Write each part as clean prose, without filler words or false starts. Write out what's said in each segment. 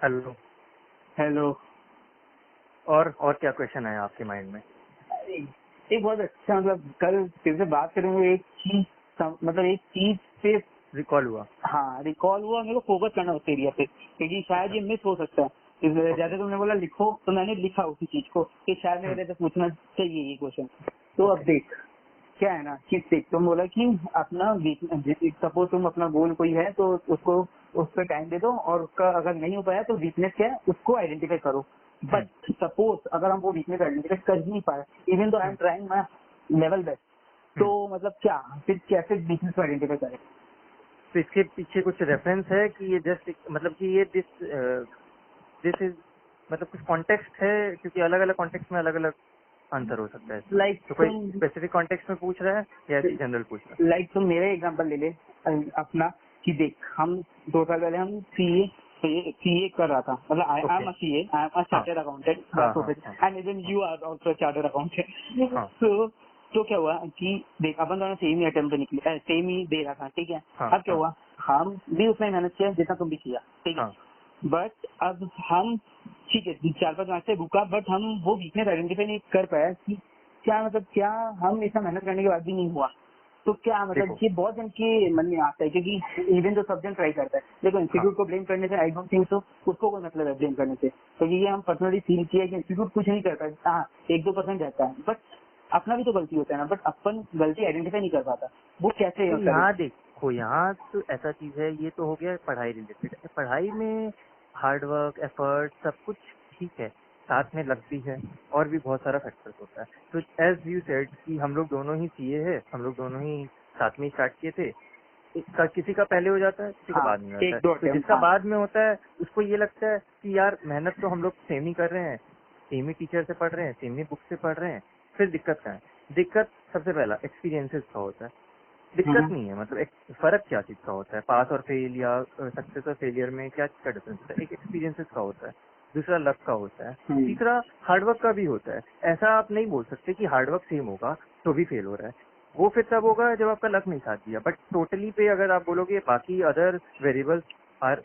Hello. Hello. और क्या question है आपके माइंड में? एक बहुत अच्छा, मतलब कल तेरे से बात करेंगे, एक चीज मतलब एक चीज पे रिकॉल हुआ। हाँ रिकॉल हुआ, मेरे को फोकस करना उस एरिया पे, क्योंकि शायद अच्छा। ये मिस हो सकता है। जैसे तुमने बोला लिखो, तो मैंने लिखा उसी चीज को कि शायद मेरे से पूछना चाहिए ये क्वेश्चन। तो अब ओके। देख क्या है ना कि देख, तुम बोला कि अपना वीकनेस, सपोज तुम अपना गोल कोई है तो उसको उस पर टाइम दे दो, और उसका अगर नहीं हो पाया तो वीकनेस क्या है उसको आइडेंटिफाई करो। बट सपोज अगर हम वो वीकनेस आइडेंटिफाई कर ही नहीं पाए, इवन तो I am trying my level best, तो मतलब क्या फिर कैसे वीकनेस को आइडेंटिफाई करें? तो इसके पीछे कुछ रेफरेंस है कि ये जस्ट मतलब कि ये दिस इज मतलब कुछ कॉन्टेक्स्ट है, क्योंकि अलग अलग कॉन्टेक्स्ट में अलग अलग आंसर हो सकता है इसका। लाइक तो कोई स्पेसिफिक कॉन्टेक्स्ट में पूछ रहा है या ऐसी जनरल पूछ रहा तुम मेरा एग्जांपल ले ले अपना, कि देख हम 2 साल पहले हम सीए कर रहा था, मतलब आई है? Am okay. A CA, I am a हाँ चार्टर्ड अकाउंटेंट बाय हाँ हाँ हाँ प्रोफेशन, एंड इवन हाँ you are also chartered accountant. हाँ तो क्या हुआ कि देख अपन दोनों सेम ही अटेम्प्ट निकले, सेम ही दे रहा था, ठीक है। हाँ अब क्या हाँ हुआ, हम भी उतना ही मेहनत किया जितना तुम भी किया, ठीक है। हाँ। बट अब हम ठीक है 4-5 मार्क्स से रुका, बट हम वो वीकनेस आइडेंटिफाई नहीं कर पाया कि क्या, मतलब क्या हम इतना मेहनत करने के बाद भी नहीं हुआ। तो क्या मतलब देखो। ये बहुत जन के मन में आता है, क्योंकि इवन तो सब जन ट्राई करता है। देखो हाँ इंस्टीट्यूट को ब्लेम करने से आई डोंट थिंक सो, उसको कोई मतलब है ब्लेम करने से, क्योंकि ये हम पर्सनली फील किया कि इंस्टीट्यूट कुछ नहीं करता है। हाँ 1-2% रहता है, बट अपना भी तो गलती होता है ना, बट अपन गलती आइडेंटिफाई नहीं कर पाता, वो कैसे तो करे? यहाँ देखो, यहाँ तो ऐसा चीज है, ये तो हो गया पढ़ाई रिलेटेड। पढ़ाई में हार्डवर्क, एफर्ट, सब कुछ ठीक है, साथ में लक भी है, और भी बहुत सारा फैक्टर्स होता है। तो एज यू सेड कि हम लोग दोनों ही सीए हैं, हम लोग दोनों ही साथ में स्टार्ट किए थे। किसी का पहले हो जाता है, किसी का हाँ बाद में हो जाता है। 1-2 तो अटेम्प्ट, जिसका हाँ। बाद में होता है उसको ये लगता है कि यार मेहनत तो हम लोग सेम ही कर रहे हैं, सेम ही टीचर से पढ़ रहे हैं, सेम ही बुक से पढ़ रहे हैं। फिर दिक्कत क्या है? दिक्कत सबसे पहला एक्सपीरियंसेस का होता है। दिक्कत नहीं है, मतलब एक फर्क क्या चीज का होता है, पास और फेल या सक्सेस और फेलियर में क्या चीज का डिफरेंस होता है? एक एक्सपीरियंसेस का होता है, दूसरा लक का होता है, हम्म। तीसरा हार्डवर्क का भी होता है। ऐसा आप नहीं बोल सकते कि हार्डवर्क सेम होगा तो भी फेल हो रहा है। वो फिर तब होगा जब आपका लक नहीं साथ दिया। बट टोटली पे अगर आप बोलोगे बाकी अदर वेरिएबल्स आर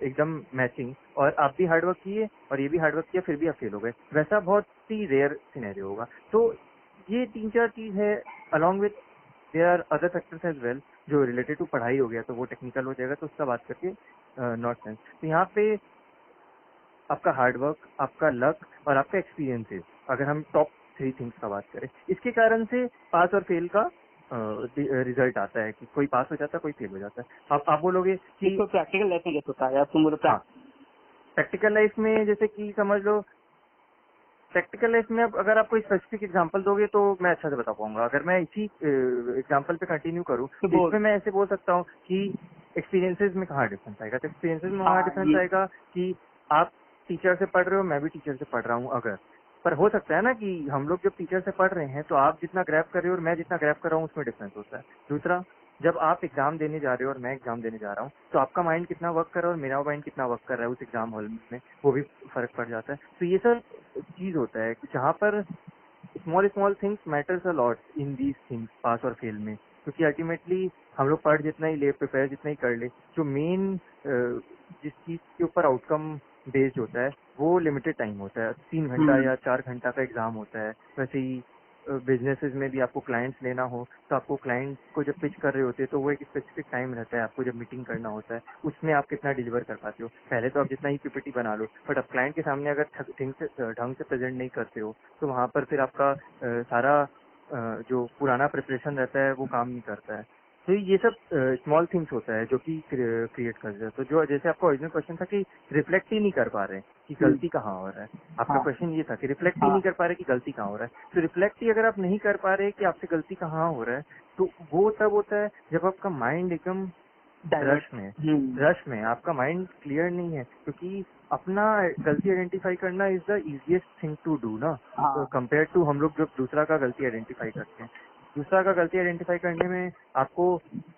एकदम मैचिंग, और आप भी हार्डवर्क किए और ये भी हार्डवर्क किया, फिर भी आप फेल हो गए, वैसा बहुत ही रेयर सिनेरियो होगा। तो ये 3-4 चीज है, along with there are other factors as well, जो रिलेटेड टू पढ़ाई हो गया तो वो टेक्निकल हो जाएगा, तो उसका बात करके नॉट सेंस। तो यहाँ पे आपका हार्डवर्क, आपका लक और आपका एक्सपीरियंसेस, अगर हम टॉप 3 थिंग्स का बात करें, इसके कारण से पास और फेल का रिजल्ट आता है कि कोई पास हो जाता है, कोई फेल हो जाता है। आप बोलोगे कि इसको प्रैक्टिकल लाइफ में कैसे होता है, आप तुम बोलो हाँ, प्रैक्टिकल लाइफ में जैसे कि समझ लो, प्रैक्टिकल लाइफ में अब अगर आप कोई स्पेसिफिक एग्जांपल दोगे तो मैं अच्छा से बता पाऊंगा। अगर मैं इसी एग्जांपल पे कंटिन्यू करूं तो तो बोल। इसमें मैं ऐसे बोल सकता हूं कि एक्सपीरियंसेस में कहाँ डिफरेंस आएगा। तो एक्सपीरियंसेस में वहाँ हाँ डिफरेंस ये आएगा कि आप टीचर से पढ़ रहे हो, मैं भी टीचर से पढ़ रहा हूँ। अगर पर हो सकता है ना कि हम लोग जब टीचर से पढ़ रहे हैं तो आप जितना ग्रैब कर रहे हो और मैं जितना ग्रैब कर रहा हूँ उसमें डिफरेंस होता है। दूसरा, जब आप एग्जाम देने जा रहे हो और मैं एग्जाम देने जा रहा हूँ तो आपका माइंड कितना वर्क कर रहा है और मेरा माइंड कितना वर्क कर रहा है उस एग्जाम हॉल में, वो भी फर्क पड़ जाता है। तो ये सब चीज होता है कि जहाँ पर small small things matters a lot in these things, pass और फेल में। क्योंकि अल्टीमेटली हम लोग पढ़ जितना ही ले, प्रिपेयर जितना ही कर ले, जो मेन जिस चीज के ऊपर आउटकम बेस्ड होता है वो लिमिटेड टाइम होता है। 3 घंटा या 4 घंटा का एग्जाम होता है। वैसे ही बिजनेसेस में भी आपको क्लाइंट्स लेना हो तो आपको क्लाइंट को जब पिच कर रहे होते हैं तो वो एक स्पेसिफिक टाइम रहता है। आपको जब मीटिंग करना होता है उसमें आप कितना डिलीवर कर पाते हो। पहले तो आप जितना ही पीपीटी बना लो, बट अब क्लाइंट के सामने अगर ढंग से प्रेजेंट नहीं करते हो तो वहां पर फिर आपका सारा जो पुराना प्रिपरेशन रहता है वो काम नहीं करता है। तो ये सब स्मॉल थिंग्स होता है जो कि क्रिएट कर देता है। तो जो जैसे आपका ओरिजिनल क्वेश्चन था कि रिफ्लेक्ट ही नहीं कर पा रहे हैं कि गलती कहाँ हो रहा है, आपका हाँ क्वेश्चन ये था कि रिफ्लेक्ट ही हाँ नहीं कर पा रहे कि गलती कहाँ हो रहा है। तो रिफ्लेक्ट ही अगर आप नहीं कर पा रहे कि आपसे गलती कहाँ हो रहा है, तो वो तब होता है जब आपका माइंड एकदम डाइवर्ट। रश में आपका माइंड क्लियर नहीं है। क्योंकि अपना गलती आइडेंटिफाई करना is the easiest thing to do ना, हाँ कंपेयर टू हम लोग जब दूसरा का गलती आइडेंटिफाई करते हैं। दूसरा का गलती आइडेंटिफाई करने में आपको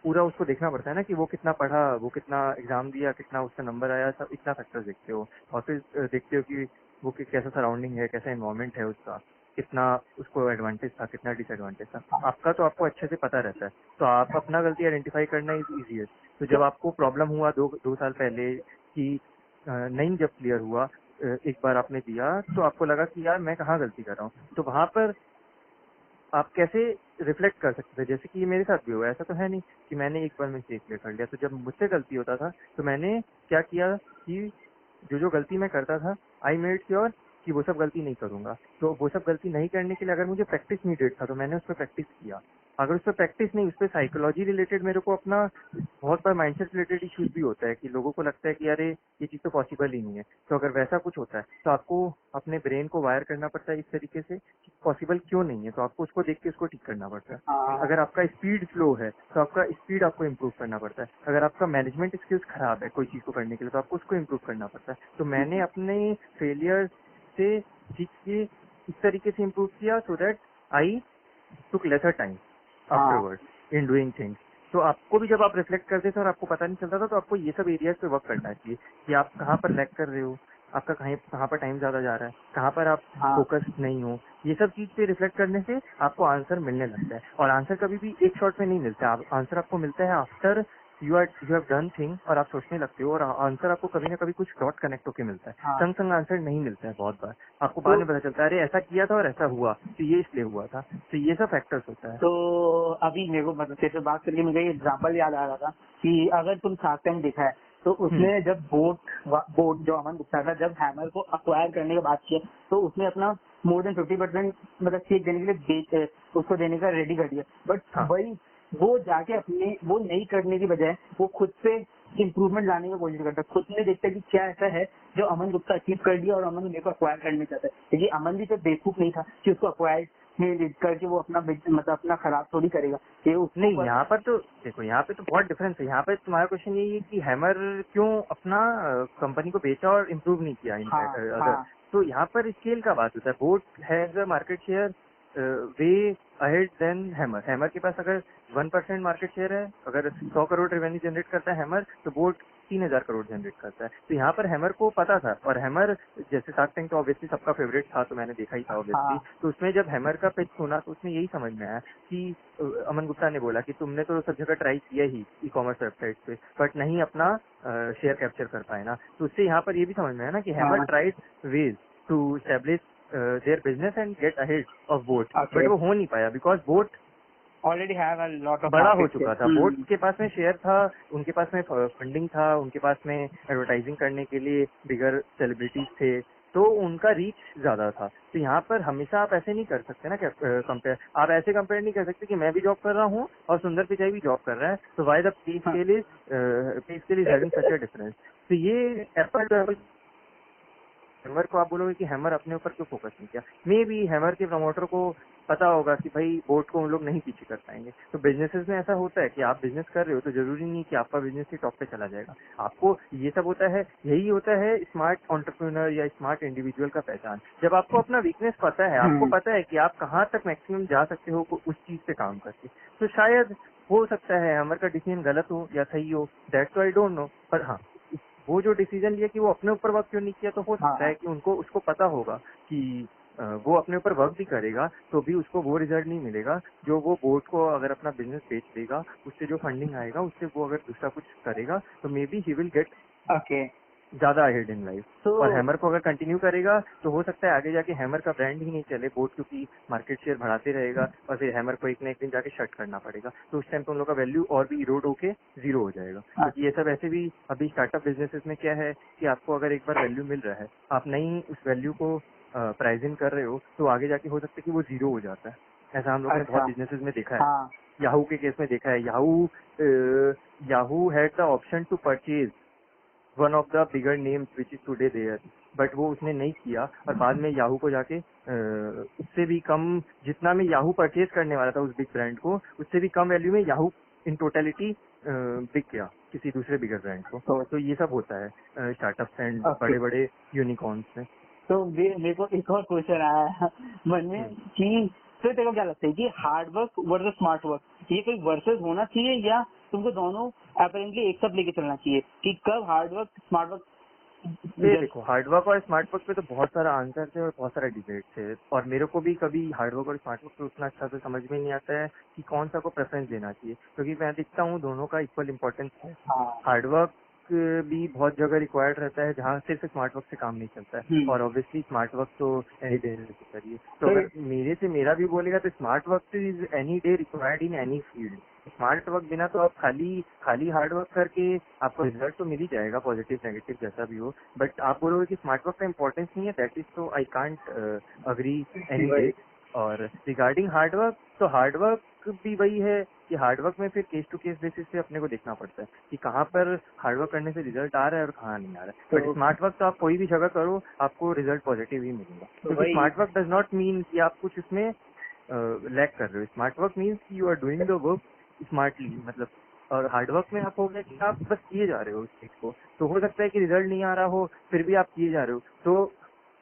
पूरा उसको देखना पड़ता है ना कि वो कितना पढ़ा, वो कितना एग्जाम दिया, कितना उसका नंबर आया, सब इतना फैक्टर देखते हो। और फिर देखते हो कि वो कैसा सराउंडिंग है, कैसा एनवायरमेंट है उसका, कितना उसको एडवांटेज था, कितना डिसएडवांटेज था। आपका तो आपको अच्छे से पता रहता है, तो आप अपना गलती आइडेंटिफाई करना इज इजीएस्ट। तो जब आपको प्रॉब्लम हुआ 2 साल पहले कि नहीं जब क्लियर हुआ, एक बार आपने दिया तो आपको लगा कि यार मैं कहाँ गलती कर रहा हूँ, तो वहां पर आप कैसे रिफ्लेक्ट कर सकते थे? जैसे कि ये मेरे साथ भी हुआ, ऐसा तो है नहीं कि मैंने एक बार में चेक क्लियर कर लिया। तो जब मुझसे गलती होता था तो मैंने क्या किया कि जो जो गलती मैं करता था, आई मेड श्योर कि वो सब गलती नहीं करूंगा। तो वो सब गलती नहीं करने के लिए अगर मुझे प्रैक्टिस नीडेड था तो मैंने उस पर प्रैक्टिस किया। अगर उस पर प्रैक्टिस नहीं, उस पर साइकोलॉजी रिलेटेड मेरे को अपना बहुत बार माइंडसेट रिलेटेड इश्यूज भी होता है कि लोगों को लगता है कि अरे ये चीज तो पॉसिबल ही नहीं है। तो अगर वैसा कुछ होता है तो आपको अपने ब्रेन को वायर करना पड़ता है इस तरीके से कि पॉसिबल क्यों नहीं है, तो आपको उसको देख के उसको ठीक करना पड़ता है। हाँ अगर आपका स्पीड स्लो है तो आपका स्पीड आपको इम्प्रूव करना पड़ता है। अगर आपका मैनेजमेंट स्किल्स खराब है कोई चीज को करने के लिए तो आपको उसको इम्प्रूव करना पड़ता है। तो मैंने अपने फेलियर से सीख के इस तरीके से इम्प्रूव किया so that I took lesser time हाँ आफ्टरवर्ड इन डूइंग थिंग्स। तो आपको भी जब आप रिफ्लेक्ट करते थे और आपको पता नहीं चलता था तो आपको ये सब एरियाज पे वर्क करना चाहिए कि आप कहाँ पर लैग कर रहे हो, आपका कहाँ पर टाइम ज्यादा जा रहा है, कहाँ पर आप हाँ फोकस नहीं हो। ये सब चीज पे रिफ्लेक्ट करने से आपको आंसर मिलने लगता है। और आंसर कभी भी एक शॉट में नहीं मिलता, आंसर आपको मिलता है after you have done thing, और आप सोचने लगते हो और आंसर आपको कभी ना कभी कुछ डॉट कनेक्ट होके मिलता है। हाँ। संग संग आंसर नहीं मिलता है बहुत बार, आपको बाद तो में पता चलता है अरे ऐसा किया था और ऐसा हुआ तो ये इसलिए हुआ था। तो ये सब फैक्टर्स होता है। तो अभी मेरे को मतलब तेरे से बात करके मुझे एग्जाम्पल याद आ रहा था कि अगर तुम शार्क टैंक देखा है तो हम्म, उसमें जब बोट जो अमन गुप्ता था जब हैमर को अक्वायर करने की बात किया तो उसने अपना मोर देन 50% मतलब चेक देने के लिए उसको देने का रेडी कर दिया। बट हाँ वही वो जाके अपने वो नहीं करने की बजाय वो खुद से इम्प्रूवमेंट लाने की कोशिश करता है, खुद में देखता है कि क्या ऐसा है जो अमन गुप्ता अचीव कर दिया और अमन मेरे को अक्वायर करना चाहता है। क्योंकि अमन भी तो बेवकूफ नहीं था कि उसको अक्वायर में करके वो अपना मतलब अपना खराब थोड़ी करेगा कि उसको नहीं, यहाँ पर तो देखो, यहाँ पे तो बहुत डिफरेंस है। यहाँ पे तुम्हारा क्वेश्चन यही है कि हैमर क्यों अपना कंपनी को बेचा और इम्प्रूव नहीं किया हाँ इनफैक्ट। अगर हाँ तो यहाँ पर स्केल का बात होता है। BoAt has a market share way ahead than Hammer. Hammer के पास अगर 1% मार्केट शेयर है, अगर 100 करोड़ रेवेन्यू जनरेट करता है हैमर, तो बोट 3000 करोड़ जनरेट करता है। तो यहाँ पर हैमर को पता था। और हैमर जैसे शार्क टैंक तो ऑब्वियसली सबका फेवरेट था, तो मैंने देखा ही था ऑब्वियसली। हाँ तो उसमें जब हैमर का पिच सुना तो उसमें यही समझ में आया कि अमन गुप्ता ने बोला कि तुमने तो सब जगह ट्राई किया ही ई कॉमर्स वेबसाइट पे, बट नहीं अपना शेयर कैप्चर कर पाए ना। तो उससे यहाँ पर ये भी समझ में आया ना कि हैमर हाँ tried ways to establish their business and get ahead of boAt, but okay वो हो नहीं पाया because boAt already have a lot of बड़ा हो मार्केट चुका था। बोट के पास में शेयर था, उनके पास में फंडिंग था, उनके पास में एडवर्टाइजिंग करने के लिए बिगर सेलिब्रिटीज थे, तो उनका रीच ज्यादा था। तो यहाँ पर हमेशा आप ऐसे नहीं कर सकते ना कि कंपेयर, आप ऐसे कंपेयर नहीं कर सकते कि मैं भी जॉब कर रहा हूँ और सुंदर पिचाई भी जॉब कर रहा है, तो why the pay scale is having such a difference. तो ये एप्पल टू एप्पल। हैमर को आप बोलोगे कि हैमर अपने ऊपर क्यों फोकस नहीं किया, मे बी हैमर के प्रमोटर को पता होगा कि भाई बोट को हम लोग नहीं पीछे कर पाएंगे। तो बिजनेसेस में ऐसा होता है कि आप बिजनेस कर रहे हो तो जरूरी नहीं कि आपका बिजनेस ही टॉप पे चला जाएगा। आपको ये सब होता है, यही होता है स्मार्ट एंटरप्रेन्योर या स्मार्ट इंडिविजुअल का पहचान। जब आपको अपना वीकनेस पता है, आपको पता है कि आप कहाँ तक मैक्सिमम जा सकते हो उस चीज पे काम करके, तो शायद हो सकता है हैमर का डिसीजन गलत हो या सही हो, दैट्स आई डोंट नो। पर हाँ, वो जो डिसीजन लिया कि वो अपने ऊपर वर्क क्यों नहीं किया, तो हो सकता हाँ है कि उनको उसको पता होगा कि वो अपने ऊपर वर्क भी करेगा तो भी उसको वो रिजल्ट नहीं मिलेगा जो वो बोर्ड को अगर अपना बिजनेस बेच देगा, उससे जो फंडिंग आएगा उससे वो अगर दूसरा कुछ करेगा तो may be he will get okay ज्यादा अहेड इन लाइफ। तो और हैमर को अगर कंटिन्यू करेगा तो हो सकता है आगे जाके हैमर का ब्रांड ही नहीं चले बोर्ड, क्योंकि मार्केट शेयर बढ़ाते रहेगा और फिर हैमर को एक ना एक दिन जाके शट करना पड़ेगा। तो उस टाइम पे उन लोग का वैल्यू और भी इरोड होके जीरो हो जाएगा। क्योंकि ये सब ऐसे भी अभी स्टार्टअप बिजनेसेस में क्या है कि आपको अगर एक बार वैल्यू मिल रहा है, आप नहीं उस वैल्यू को प्राइजिंग कर रहे हो, तो आगे जाके हो सकता है कि वो जीरो हो जाता है। ऐसा हम लोग ने बहुत अच्छा बिजनेसेस में देखा है। हाँ याहू के केस में देखा है। Yahoo had the option to purchase one of the bigger names which is today there, but वो उसने नहीं किया और बाद में याहू को जाके उससे भी कम, जितना में याहू परचेज करने वाला था उस बिग ब्रांड को, उससे भी कम वैल्यू में याहू इन टोटलिटी बिक गया किसी दूसरे बिगर ब्रांड को। तो तो ये सब होता है स्टार्टअप्स एंड ओके बड़े बड़े यूनिकॉर्न्स में। तो मेरे को एक और क्वेश्चन आया है मन में हम्म। कि तो तेरे को क्या लगता है कि hard work versus smart work ये कोई वर्सेस होना चाहिए या तुमको दोनों अपेरेंटली एक साथ लेके चलना चाहिए कि कब हार्ड वर्क स्मार्ट वर्क ये देखो, हार्डवर्क और स्मार्ट वर्क पे तो बहुत सारा आंसर थे और बहुत सारा डिबेट थे, और मेरे को भी कभी हार्डवर्क और स्मार्ट वर्क पे उतना अच्छा से समझ में नहीं आता है कि कौन सा को प्रेफरेंस देना चाहिए, क्योंकि मैं देखता हूँ दोनों का इक्वल इम्पोर्टेंस है। हाँ हार्डवर्क भी बहुत जगह रिक्वायर्ड रहता है जहाँ सिर्फ स्मार्ट वर्क से काम नहीं चलता है, और ऑब्वियसली स्मार्ट वर्क तो एनी डे करिए। तो अगर मेरे से मेरा भी बोलेगा तो smart work is any day required in any field. Smart work बिना तो आप खाली हार्ड वर्क करके आपको रिजल्ट तो मिल ही जाएगा, पॉजिटिव नेगेटिव जैसा भी हो, बट आप बोलोगे कि स्मार्ट वर्क का इंपॉर्टेंस नहीं है, दैट इज तो I can't agree any day. और रिगार्डिंग हार्डवर्क, तो हार्डवर्क भी वही है कि हार्डवर्क में फिर केस टू केस बेसिस पे अपने को देखना पड़ता है कि कहाँ पर हार्डवर्क करने से रिजल्ट आ रहा है और कहाँ नहीं आ रहा है। बट स्मार्ट वर्क तो आप कोई भी जगह करो आपको रिजल्ट पॉजिटिव ही मिलेगा, क्योंकि smart work does not mean कि आप कुछ उसमें लैक कर रहे हो। Smart work means you are doing the work smartly, मतलब। और हार्डवर्क में आप हो गया कि आप बस किए जा रहे हो उस चीज को, तो हो सकता है कि रिजल्ट नहीं आ रहा हो फिर भी आप किए जा रहे हो। तो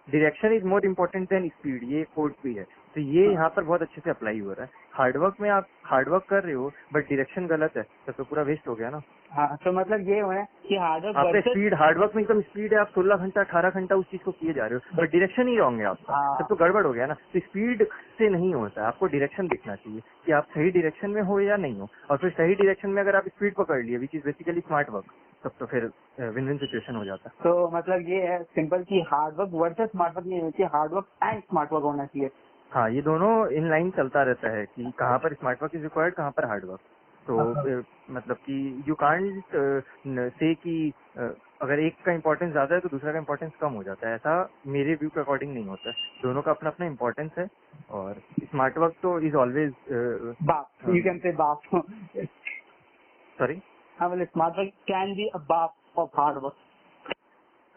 direction is more important then speed, ये कोड भी है, तो ये यहाँ पर बहुत अच्छे से अप्लाई हो रहा है। हार्डवर्क में आप हार्डवर्क कर रहे हो बट डायरेक्शन गलत है तो पूरा वेस्ट हो गया ना। हाँ, तो मतलब ये है कि हार्डवर्क आपका स्पीड, हार्डवर्क में एकदम स्पीड है, आप 16 घंटा 18 घंटा उस चीज को किए जा रहे हो, बट डायरेक्शन ही रॉन्ग है आपका, हाँ। तब तो गड़बड़ हो गया ना। तो स्पीड से नहीं होता है, आपको डायरेक्शन देखना चाहिए कि आप सही डायरेक्शन में हो या नहीं हो, और फिर सही डायरेक्शन में अगर आप स्पीड पकड़ लिए which is basically smart work, तब तो फिर विन विन सिचुएशन हो जाता है। तो मतलब ये है सिंपल कि हार्डवर्क वर्सेस स्मार्ट वर्क नहीं होना चाहिए, हार्डवर्क एंड स्मार्ट वर्क होना चाहिए। हाँ, ये दोनों इन लाइन चलता रहता है कि कहाँ पर स्मार्ट वर्क इज रिक्वायर्ड, कहाँ पर हार्ड वर्क। तो मतलब कि यू कांट से कि अगर एक का इम्पोर्टेंस ज्यादा है तो दूसरा का इम्पोर्टेंस कम हो जाता है, ऐसा मेरे व्यू के अकॉर्डिंग नहीं होता है। दोनों का अपना अपना इम्पोर्टेंस है, और स्मार्ट वर्क तो इज ऑलवेज बाप, यू कैन से बाप। सॉरी, हाँ, मतलब smart work can be a बाप ऑफ हार्ड वर्क।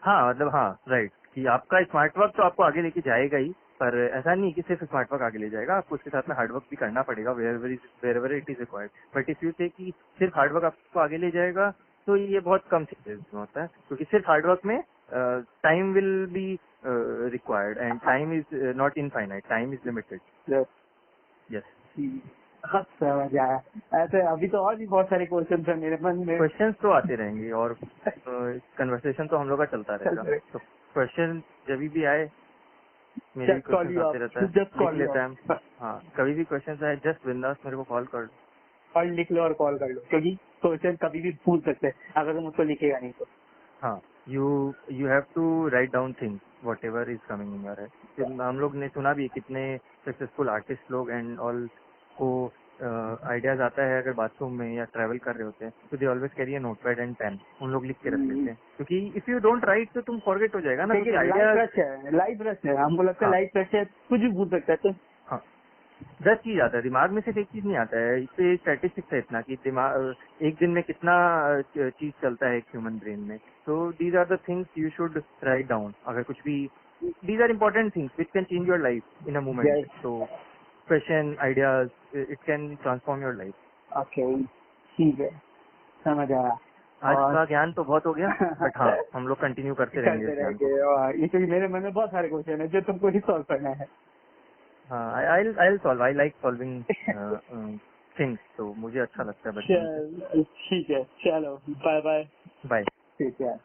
हाँ मतलब हाँ राइट, कि आपका स्मार्ट वर्क तो आपको आगे लेके जाएगा ही, पर ऐसा नहीं कि सिर्फ स्मार्ट वर्क आगे ले जाएगा, आपको उसके साथ में हार्ड वर्क भी करना पड़ेगा where it is required. But if you say कि सिर्फ हार्ड वर्क आपको आगे ले जाएगा तो ये बहुत कम केसेस में होता है, क्योंकि सिर्फ हार्ड वर्क में time will be required and time is not infinite, time is limited. Yes, समझ आया। ऐसे अभी तो और भी बहुत सारे क्वेश्चन है मेरे मन में। क्वेश्चंस तो आते रहेंगे और कन्वर्सेशन तो हम लोग का चलता रहेगा, तो क्वेश्चन जब भी आए, मेरे भी क्वेश्चन आते रहता है, लिख लेता है। हाँ, कभी भी क्वेश्चन आए जस्ट बिंदास मेरे को कॉल कर लो, और लिख लो और कॉल कर लो, क्योंकि क्वेश्चन कभी भी पूछ सकते हैं अगर तुम उसको लिखेगा नहीं तो। हाँ, you have to write down things whatever is coming in your head. हम लोग ने सुना भी कितने सक्सेसफुल आर्टिस्ट लोग एंड ऑल को आइडियाज आता है अगर बाथरूम में या ट्रैवल कर रहे होते हैं, तो they always carry a notepad and pen, उन लोग लिख के रख लेते हैं, क्योंकि इफ यू डोंट राइट तो तुम फॉरगेट हो जाएगा ना। लाइफ रश है, हमको लगता है लाइफ रश है, कुछ भी पूछ सकता है। तो हाँ, 10 चीज आता है दिमाग में, सिर्फ एक चीज नहीं आता है। इससे स्टैटिस्टिक्स है इतना कि दिमाग एक दिन में कितना चीज चलता है एक ह्यूमन ब्रेन में। तो these are the things you should write down. अगर कुछ भी, these are important things which can change your life in a moment. तो question, ideas, it can transform your life. Okay, ठीक है, समझ आया। आज का ज्ञान तो बहुत हो गया, बट हाँ, हम लोग कंटिन्यू करते रहेंगे। और ये क्योंकि मेरे मन में बहुत सारे क्वेश्चन है जो तुमको ही सॉल्व करना है। हाँ, I'll solve. I like solving things, तो मुझे अच्छा लगता है बच्चों। ठीक है, चलो बाय बाय। बाय। ठीक है।